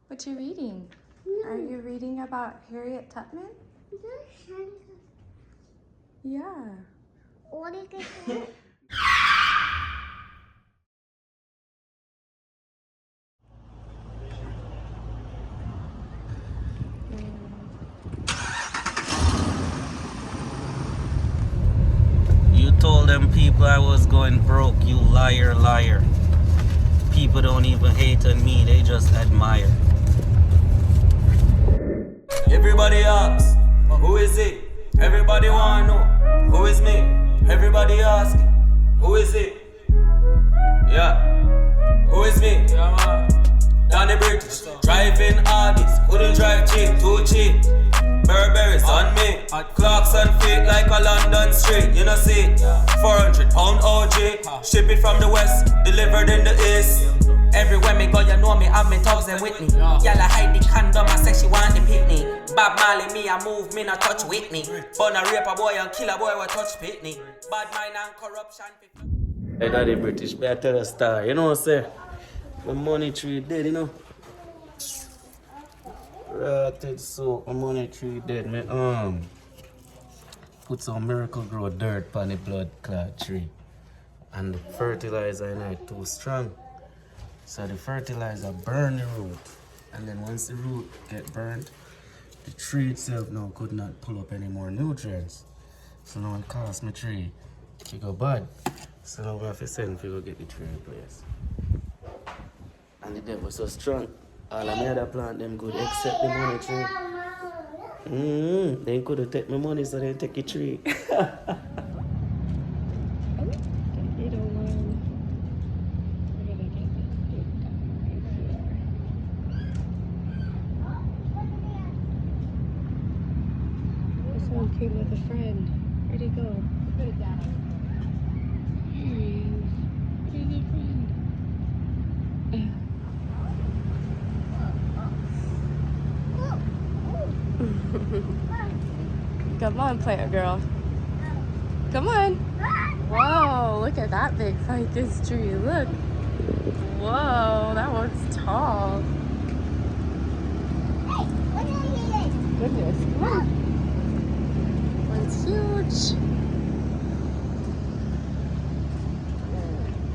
What you reading? No. Are you reading about Harriet Tubman? Yeah. What is it? You told them people I was going broke, you liar, liar. People don't even hate on me, they just admire. Everybody asks, who is it? Everybody wanna know, who is me? Everybody asking, who is it? Yeah, who is me? Danny British, driving Audis, couldn't drive cheap, too cheap. Burberry's on me, clocks on feet like a London street, you know see. 400 pound OG, ship it from the west, delivered in the east. Everywhere me go, you know me, have me thugs them with me. Y'all hide the condom, I say she want the picnic. Bob Marley, me, I move, me not touch Whitney. Burn a rape a boy and kill a boy, we touch Pitney. Bad mind and corruption. Hey, Daddy British, better star, you know what I'm saying? My money tree dead, you know. Rotted soap, my money tree dead. Me put some Miracle Grow dirt on the blood clot tree. And the fertilizer in it too strong. So the fertilizer burn the root. And then once the root get burned, the tree itself now could not pull up any more nutrients. So now it cost my tree to go bad. So now we have to send to go get the tree replaced. And the devil so strong. All of my other plant them good except the money tree. They could have take my money so they take a tree. Someone came with a friend. Where'd he go? Put it down. Here he is. Here's a friend. Come on, plant girl. Come on. Whoa, look at that big ficus tree. Look. Whoa, that one's tall. Goodness, come on. One's huge.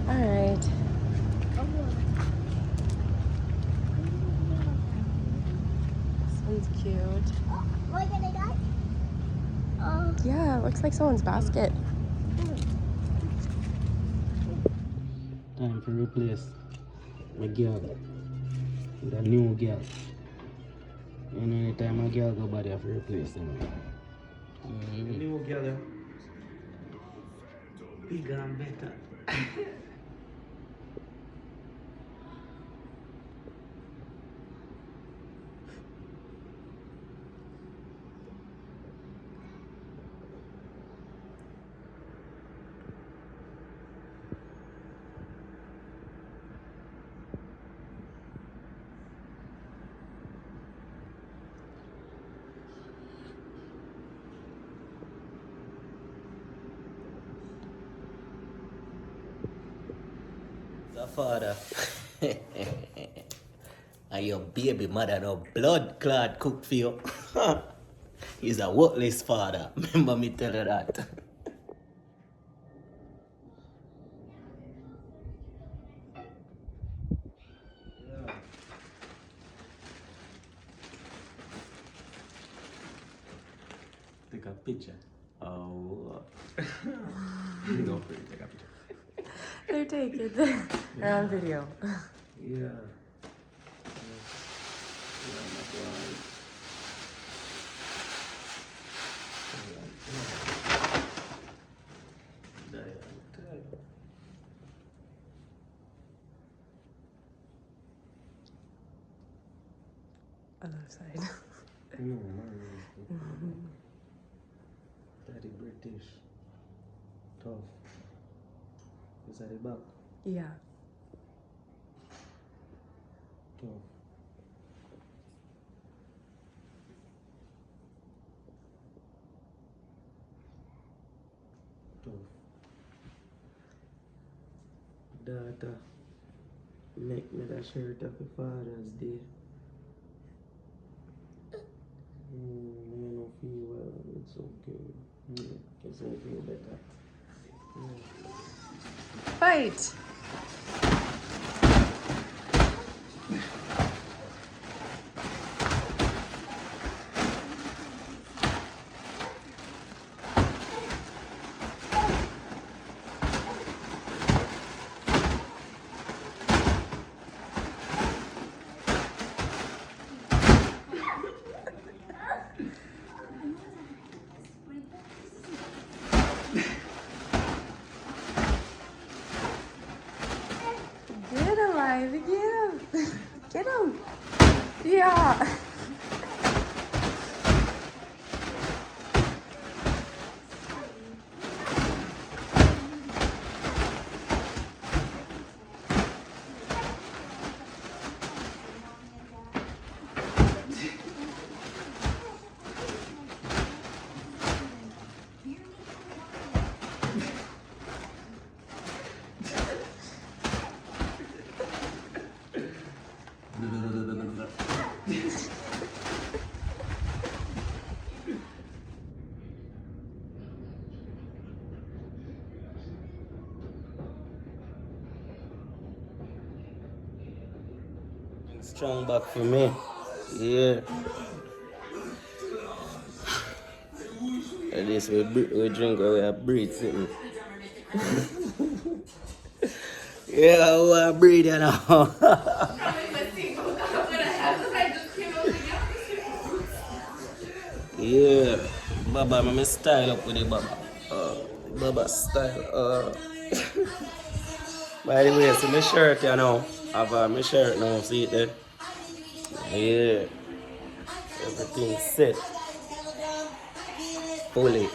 All right. This one's cute. Yeah, it looks like someone's basket. Time to replace my girl with a new girl. And anytime a girl go bad, I have to replace them. New girl, bigger and better. The father. And your baby mother no blood clot cook for you. He's a worthless father. Remember me tell you that. Take a picture. Oh. You go for it, take a picture. They're taking they're on video. Yeah. Other side. No, Daddy British. Tough. Is that the back? Yeah. Tough. Tough. Daughter, make me that shirt of the Father's Day. You don't feel well. It's okay. It's gonna feel better. Fight. Get him, Ivy, get him. Get him. Yeah. Strong back for me. Yeah. At least we drink or we have breathe sitting. Yeah, we have breathe, you know. Yeah. Baba, I'm style up with it, Baba. Baba style. By the way, see my shirt, you know. I have my shirt now, see it there? Yeah. Everything set. Fully.